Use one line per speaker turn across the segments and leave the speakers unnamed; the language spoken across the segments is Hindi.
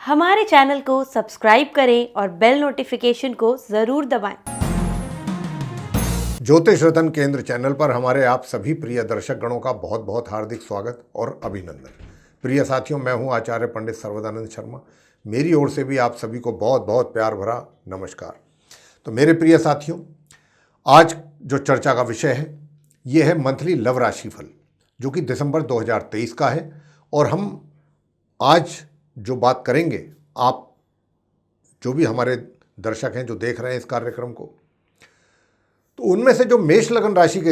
हमारे चैनल को सब्सक्राइब करें और बेल नोटिफिकेशन को ज़रूर दबाएं।
ज्योतिष रतन केंद्र चैनल पर हमारे आप सभी प्रिय दर्शक गणों का बहुत बहुत हार्दिक स्वागत और अभिनंदन। प्रिय साथियों, मैं हूं आचार्य पंडित सर्वदानंद शर्मा। मेरी ओर से भी आप सभी को बहुत बहुत प्यार भरा नमस्कार। तो मेरे प्रिय साथियों, आज जो चर्चा का विषय है ये है मंथली लव राशिफल, जो कि दिसंबर 2023 का है। और हम आज जो बात करेंगे, आप जो भी हमारे दर्शक हैं जो देख रहे हैं इस कार्यक्रम को, तो उनमें से जो मेष लगन राशि के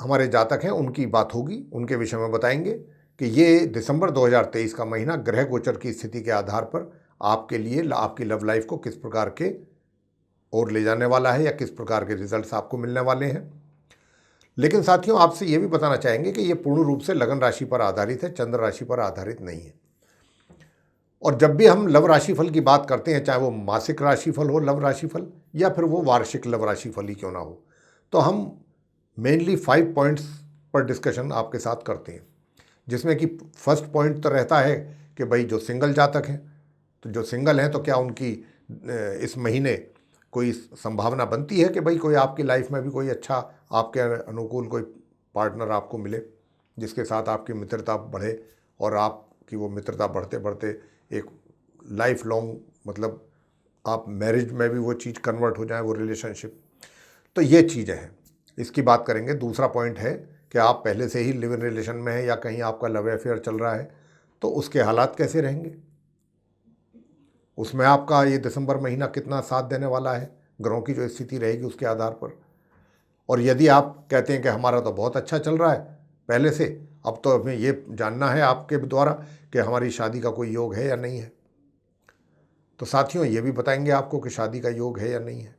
हमारे जातक हैं उनकी बात होगी, उनके विषय में बताएंगे कि ये दिसंबर 2023 का महीना ग्रह गोचर की स्थिति के आधार पर आपके लिए आपकी लव लाइफ को किस प्रकार के ओर ले जाने वाला है या किस प्रकार के रिजल्ट्स आपको मिलने वाले हैं। लेकिन साथियों, आपसे ये भी बताना चाहेंगे कि ये पूर्ण रूप से लगन राशि पर आधारित है, चंद्र राशि पर आधारित नहीं है। और जब भी हम लव राशिफल की बात करते हैं, चाहे वो मासिक राशिफल हो लव राशिफल या फिर वो वार्षिक लव राशिफल ही क्यों ना हो, तो हम मेनली 5 पॉइंट्स पर डिस्कशन आपके साथ करते हैं, जिसमें कि फर्स्ट पॉइंट तो रहता है कि भाई जो सिंगल जातक हैं, तो जो सिंगल हैं तो क्या उनकी इस महीने कोई संभावना बनती है कि भाई कोई आपकी लाइफ में भी कोई अच्छा आपके अनुकूल कोई पार्टनर आपको मिले जिसके साथ आपकी मित्रता बढ़े और आपकी वो मित्रता बढ़ते बढ़ते एक लाइफ लॉन्ग, मतलब आप मैरिज में भी वो चीज़ कन्वर्ट हो जाए, वो रिलेशनशिप। तो ये चीज़ें हैं, इसकी बात करेंगे। दूसरा पॉइंट है कि आप पहले से ही लिव इन रिलेशन में हैं या कहीं आपका लव अफेयर चल रहा है, तो उसके हालात कैसे रहेंगे, उसमें आपका ये दिसंबर महीना कितना साथ देने वाला है, ग्रहों की जो स्थिति रहेगी उसके आधार पर। और यदि आप कहते हैं कि हमारा तो बहुत अच्छा चल रहा है पहले से, अब तो हमें ये जानना है आपके द्वारा कि हमारी शादी का कोई योग है या नहीं है, तो साथियों ये भी बताएंगे आपको कि शादी का योग है या नहीं है।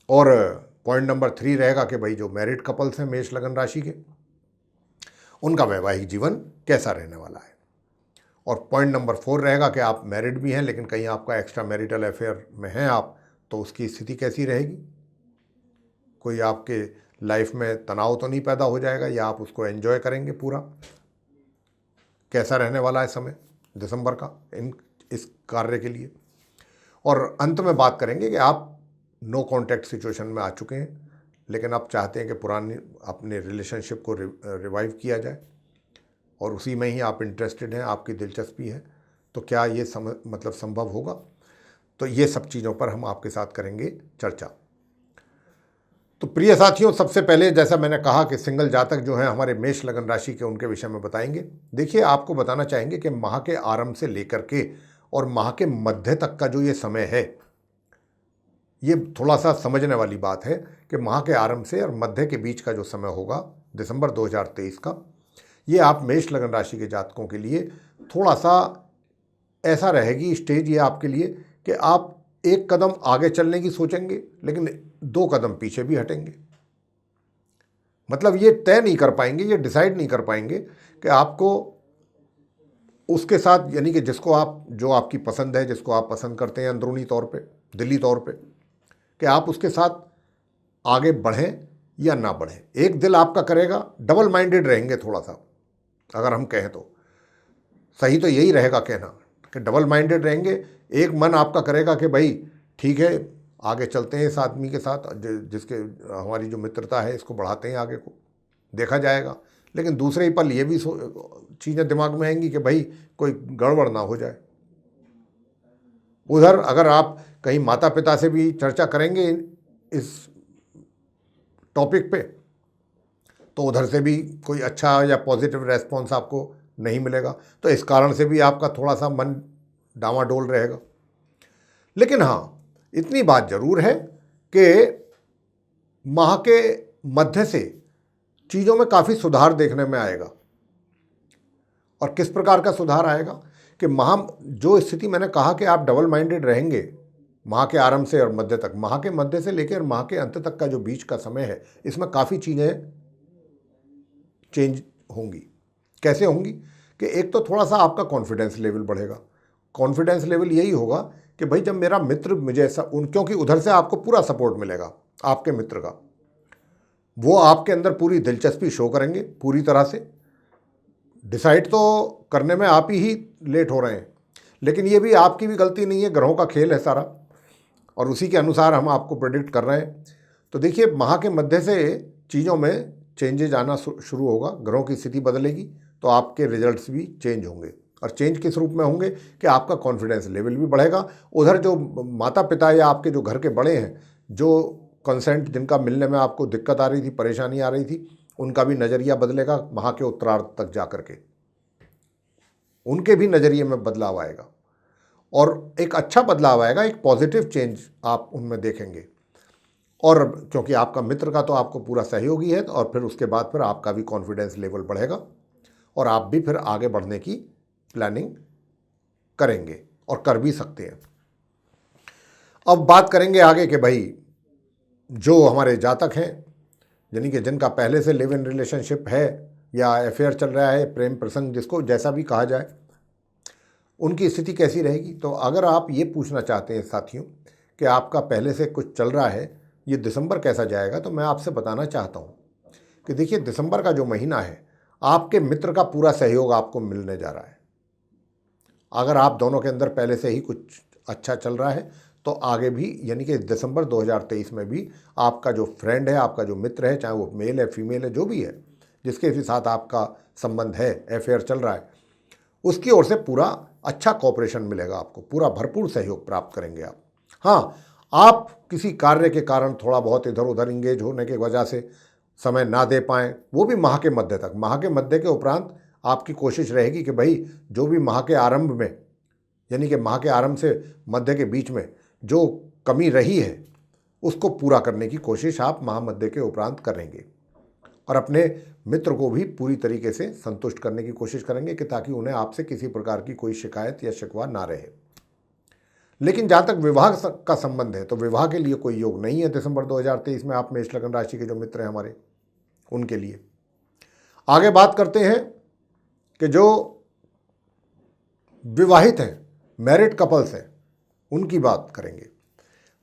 और पॉइंट नंबर 3 रहेगा कि भाई जो मैरिड कपल्स हैं मेष लगन राशि के, उनका वैवाहिक जीवन कैसा रहने वाला है। और पॉइंट नंबर 4 रहेगा कि आप मैरिड भी हैं लेकिन कहीं आपका एक्स्ट्रा मैरिटल अफेयर में हैं आप, तो उसकी स्थिति कैसी रहेगी, कोई आपके लाइफ में तनाव तो नहीं पैदा हो जाएगा या आप उसको एंजॉय करेंगे पूरा, कैसा रहने वाला है समय दिसंबर का इस कार्य के लिए। और अंत में बात करेंगे कि आप नो कॉन्टैक्ट सिचुएशन में आ चुके हैं लेकिन आप चाहते हैं कि पुरानी अपने रिलेशनशिप को रिवाइव किया जाए और उसी में ही आप इंटरेस्टेड हैं, आपकी दिलचस्पी है, तो क्या ये मतलब संभव होगा। तो ये सब चीज़ों पर हम आपके साथ करेंगे चर्चा। तो प्रिय साथियों, सबसे पहले जैसा मैंने कहा कि सिंगल जातक जो हैं हमारे मेष लगन राशि के, उनके विषय में बताएंगे। देखिए, आपको बताना चाहेंगे कि माह के आरंभ से लेकर के और माह के मध्य तक का जो ये समय है, ये थोड़ा सा समझने वाली बात है कि माह के आरंभ से और मध्य के बीच का जो समय होगा दिसंबर 2023 का, ये आप मेष लगन राशि के जातकों के लिए थोड़ा सा ऐसा रहेगी स्टेज ये आपके लिए कि आप एक कदम आगे चलने की सोचेंगे लेकिन 2 कदम पीछे भी हटेंगे। मतलब ये तय नहीं कर पाएंगे, ये डिसाइड नहीं कर पाएंगे कि आपको उसके साथ, यानी कि जिसको आप, जो आपकी पसंद है, जिसको आप पसंद करते हैं अंदरूनी तौर पे, दिली तौर पे, कि आप उसके साथ आगे बढ़ें या ना बढ़ें। एक दिल आपका करेगा, डबल माइंडेड रहेंगे थोड़ा सा, अगर हम कहें तो सही तो यही रहेगा कहना कि डबल माइंडेड रहेंगे। एक मन आपका करेगा कि भाई ठीक है, आगे चलते हैं इस आदमी के साथ, जिसके हमारी जो मित्रता है इसको बढ़ाते हैं, आगे को देखा जाएगा। लेकिन दूसरे ही पल ये भी चीज़ें दिमाग में आएंगी कि भाई कोई गड़बड़ ना हो जाए। उधर अगर आप कहीं माता पिता से भी चर्चा करेंगे इस टॉपिक पे, तो उधर से भी कोई अच्छा या पॉजिटिव रेस्पॉन्स आपको नहीं मिलेगा, तो इस कारण से भी आपका थोड़ा सा मन डामाडोल रहेगा। लेकिन हाँ, इतनी बात जरूर है कि माह के मध्य से चीज़ों में काफ़ी सुधार देखने में आएगा। और किस प्रकार का सुधार आएगा कि माह, जो स्थिति मैंने कहा कि आप डबल माइंडेड रहेंगे माह के आरंभ से और मध्य तक, माह के मध्य से लेकर माह के अंत तक का जो बीच का समय है, इसमें काफ़ी चीज़ें चेंज होंगी। कैसे होंगी कि एक तो थोड़ा सा आपका कॉन्फिडेंस लेवल बढ़ेगा। कॉन्फिडेंस लेवल यही होगा कि भाई जब मेरा मित्र मुझे ऐसा, क्योंकि उधर से आपको पूरा सपोर्ट मिलेगा आपके मित्र का, वो आपके अंदर पूरी दिलचस्पी शो करेंगे पूरी तरह से। डिसाइड तो करने में आप ही लेट हो रहे हैं, लेकिन ये भी आपकी भी गलती नहीं है, ग्रहों का खेल है सारा, और उसी के अनुसार हम आपको प्रेडिक्ट कर रहे हैं। तो देखिए, माह के मध्य से चीज़ों में चेंजेज आना शुरू होगा, ग्रहों की स्थिति बदलेगी, तो आपके रिजल्ट्स भी चेंज होंगे। और चेंज किस रूप में होंगे कि आपका कॉन्फिडेंस लेवल भी बढ़ेगा। उधर जो माता पिता या आपके जो घर के बड़े हैं, जो कंसेंट जिनका मिलने में आपको दिक्कत आ रही थी, परेशानी आ रही थी, उनका भी नज़रिया बदलेगा। माह के उत्तरार्ध तक जा करके उनके भी नज़रिए में बदलाव आएगा, और एक अच्छा बदलाव आएगा, एक पॉजिटिव चेंज आप उनमें देखेंगे। और क्योंकि आपका मित्र का तो आपको पूरा सहयोगी है, और फिर उसके बाद फिर आपका भी कॉन्फिडेंस लेवल बढ़ेगा, और आप भी फिर आगे बढ़ने की प्लानिंग करेंगे और कर भी सकते हैं। अब बात करेंगे आगे कि भाई जो हमारे जातक हैं, यानी कि जिनका पहले से लिव इन रिलेशनशिप है या अफेयर चल रहा है, प्रेम प्रसंग, जिसको जैसा भी कहा जाए, उनकी स्थिति कैसी रहेगी। तो अगर आप ये पूछना चाहते हैं साथियों कि आपका पहले से कुछ चल रहा है, ये दिसंबर कैसा जाएगा, तो मैं आपसे बताना चाहता हूँ कि देखिए, दिसंबर का जो महीना है, आपके मित्र का पूरा सहयोग आपको मिलने जा रहा है। अगर आप दोनों के अंदर पहले से ही कुछ अच्छा चल रहा है, तो आगे भी, यानी कि दिसंबर 2023 में भी आपका जो फ्रेंड है, आपका जो मित्र है, चाहे वो मेल है फीमेल है, जो भी है, जिसके भी साथ आपका संबंध है, अफेयर चल रहा है, उसकी ओर से पूरा अच्छा कोऑपरेशन मिलेगा आपको, पूरा भरपूर सहयोग प्राप्त करेंगे आप। हाँ, आप किसी कार्य के कारण थोड़ा बहुत इधर उधर इंगेज होने की वजह से समय ना दे पाएँ, वो भी माह के मध्य तक। माह के मध्य के उपरांत आपकी कोशिश रहेगी कि भाई जो भी माह के आरंभ में, यानी कि माह के आरंभ से मध्य के बीच में जो कमी रही है, उसको पूरा करने की कोशिश आप माह मध्य के उपरांत करेंगे, और अपने मित्र को भी पूरी तरीके से संतुष्ट करने की कोशिश करेंगे कि ताकि उन्हें आपसे किसी प्रकार की कोई शिकायत या शिकवा ना रहे। लेकिन जहाँ तक विवाह का संबंध है, तो विवाह के लिए कोई योग नहीं है दिसंबर 2023 में। आप मेष लग्न राशि के जो मित्र हैं हमारे, उनके लिए आगे बात करते हैं कि जो विवाहित हैं, मैरिड कपल्स हैं, उनकी बात करेंगे।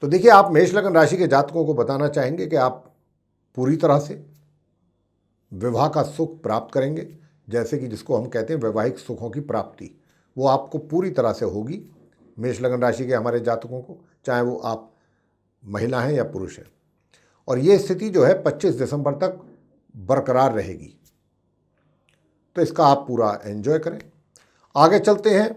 तो देखिए, आप मेष लग्न राशि के जातकों को बताना चाहेंगे कि आप पूरी तरह से विवाह का सुख प्राप्त करेंगे, जैसे कि जिसको हम कहते हैं वैवाहिक सुखों की प्राप्ति, वो आपको पूरी तरह से होगी मेष लग्न राशि के हमारे जातकों को, चाहे वो आप महिला हैं या पुरुष हैं। और ये स्थिति जो है 25 दिसंबर तक बरकरार रहेगी, तो इसका आप पूरा एंजॉय करें। आगे चलते हैं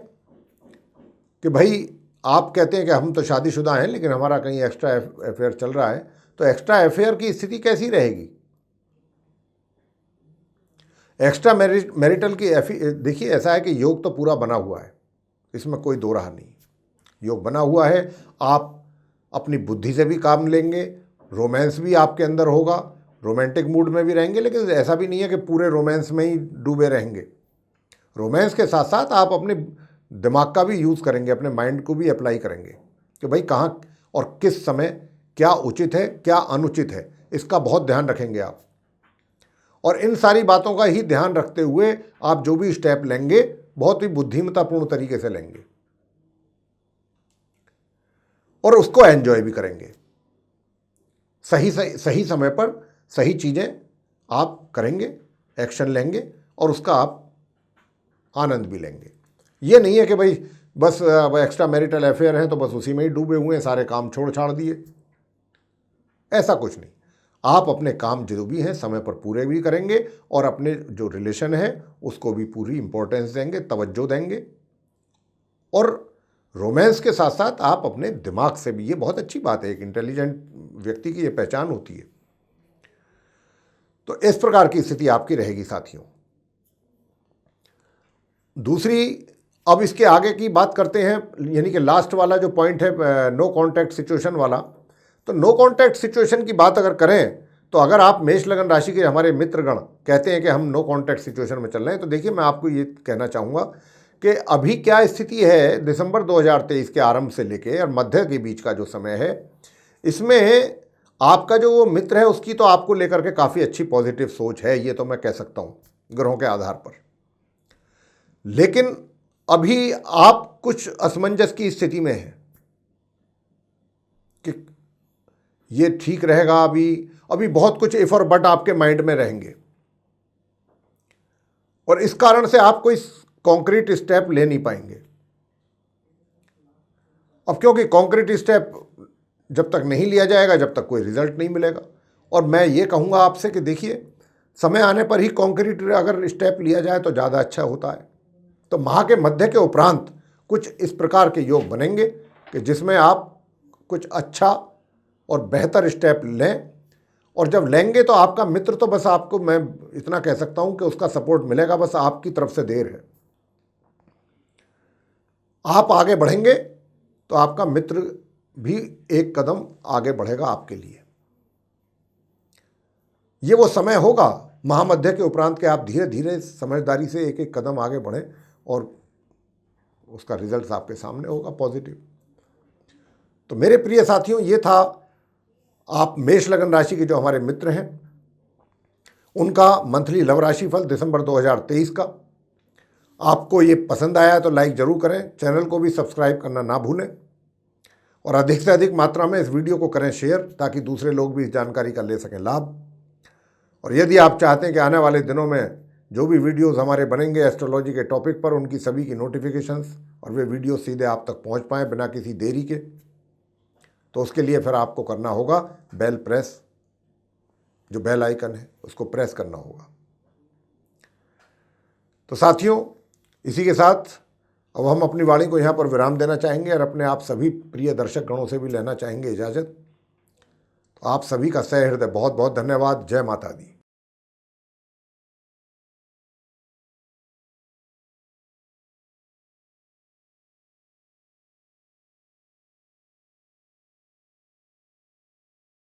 कि भाई आप कहते हैं कि हम तो शादीशुदा हैं, लेकिन हमारा कहीं एक्स्ट्रा अफेयर चल रहा है, तो एक्स्ट्रा अफेयर की स्थिति कैसी रहेगी। एक्स्ट्रा मैरिटल की देखिए, ऐसा है कि योग तो पूरा बना हुआ है, इसमें कोई दो राह नहीं। योग बना हुआ है, आप अपनी बुद्धि से भी काम लेंगे, रोमांस भी आपके अंदर होगा, रोमांटिक मूड में भी रहेंगे, लेकिन ऐसा भी नहीं है कि पूरे रोमांस में ही डूबे रहेंगे। रोमांस के साथ साथ आप अपने दिमाग का भी यूज़ करेंगे, अपने माइंड को भी अप्लाई करेंगे कि भाई कहाँ और किस समय क्या उचित है, क्या अनुचित है, इसका बहुत ध्यान रखेंगे आप। और इन सारी बातों का ही ध्यान रखते हुए आप जो भी स्टेप लेंगे, बहुत ही बुद्धिमत्तापूर्ण तरीके से लेंगे, और उसको एंजॉय भी करेंगे। सही समय पर सही चीज़ें आप करेंगे, एक्शन लेंगे, और उसका आप आनंद भी लेंगे। ये नहीं है कि भाई बस एक्स्ट्रा मैरिटल अफेयर है तो बस उसी में ही डूबे हुए हैं, सारे काम छोड़ छाड़ दिए, ऐसा कुछ नहीं। आप अपने काम जो भी हैं समय पर पूरे भी करेंगे, और अपने जो रिलेशन है उसको भी पूरी इंपॉर्टेंस देंगे, तवज्जो देंगे। और रोमांस के साथ साथ आप अपने दिमाग से भी, ये बहुत अच्छी बात है, एक इंटेलिजेंट व्यक्ति की ये पहचान होती है। तो इस प्रकार की स्थिति आपकी रहेगी साथियों। दूसरी, अब इसके आगे की बात करते हैं, यानी कि लास्ट वाला जो पॉइंट है, नो कॉन्टैक्ट सिचुएशन वाला। तो नो कॉन्टैक्ट सिचुएशन की बात अगर करें, तो अगर आप मेष लगन राशि के हमारे मित्रगण कहते हैं कि हम नो कॉन्टैक्ट सिचुएशन में चल रहे हैं, तो देखिए, मैं आपको ये कहना चाहूँगा कि अभी क्या स्थिति है, दिसंबर 2023 के आरंभ से लेके और मध्य के बीच का जो समय है, इसमें आपका जो वो मित्र है उसकी तो आपको लेकर के काफ़ी अच्छी पॉजिटिव सोच है, ये तो मैं कह सकता हूँ ग्रहों के आधार पर। लेकिन अभी आप कुछ असमंजस की स्थिति में हैं कि ये ठीक रहेगा, अभी बहुत कुछ इफ और बट आपके माइंड में रहेंगे, और इस कारण से आप कोई कॉन्क्रीट स्टेप ले नहीं पाएंगे। अब क्योंकि कॉन्क्रीट स्टेप जब तक नहीं लिया जाएगा जब तक कोई रिजल्ट नहीं मिलेगा। और मैं ये कहूँगा आपसे कि देखिए, समय आने पर ही कॉन्क्रीट अगर स्टेप लिया जाए तो ज़्यादा अच्छा होता है। तो माह के मध्य के उपरांत कुछ इस प्रकार के योग बनेंगे कि जिसमें आप कुछ अच्छा और बेहतर स्टेप लें, और जब लेंगे तो आपका मित्र तो बस आपको, मैं इतना कह सकता हूं कि उसका सपोर्ट मिलेगा, बस आपकी तरफ से देर है। आप आगे बढ़ेंगे तो आपका मित्र भी एक कदम आगे बढ़ेगा आपके लिए। ये वो समय होगा महामध्य के उपरांत के आप धीरे धीरे समझदारी से एक एक कदम आगे बढ़ें और उसका रिजल्ट आपके सामने होगा पॉजिटिव। तो मेरे प्रिय साथियों, ये था आप मेष लगन राशि के जो हमारे मित्र हैं उनका मंथली लव राशि फल दिसंबर 2023 का। आपको ये पसंद आया तो लाइक जरूर करें, चैनल को भी सब्सक्राइब करना ना भूलें, और अधिक से अधिक मात्रा में इस वीडियो को करें शेयर, ताकि दूसरे लोग भी इस जानकारी का ले सकें लाभ। और यदि आप चाहते हैं कि आने वाले दिनों में जो भी वीडियोस हमारे बनेंगे एस्ट्रोलॉजी के टॉपिक पर, उनकी सभी की नोटिफिकेशंस और वे वीडियो सीधे आप तक पहुंच पाएँ बिना किसी देरी के, तो उसके लिए फिर आपको करना होगा बेल प्रेस, जो बेल आइकन है उसको प्रेस करना होगा। तो साथियों, इसी के साथ अब हम अपनी वाणी को यहाँ पर विराम देना चाहेंगे और अपने आप सभी प्रिय दर्शक गणों से भी लेना चाहेंगे इजाज़त। तो आप सभी का सह हृदय बहुत बहुत धन्यवाद। जय माता दी।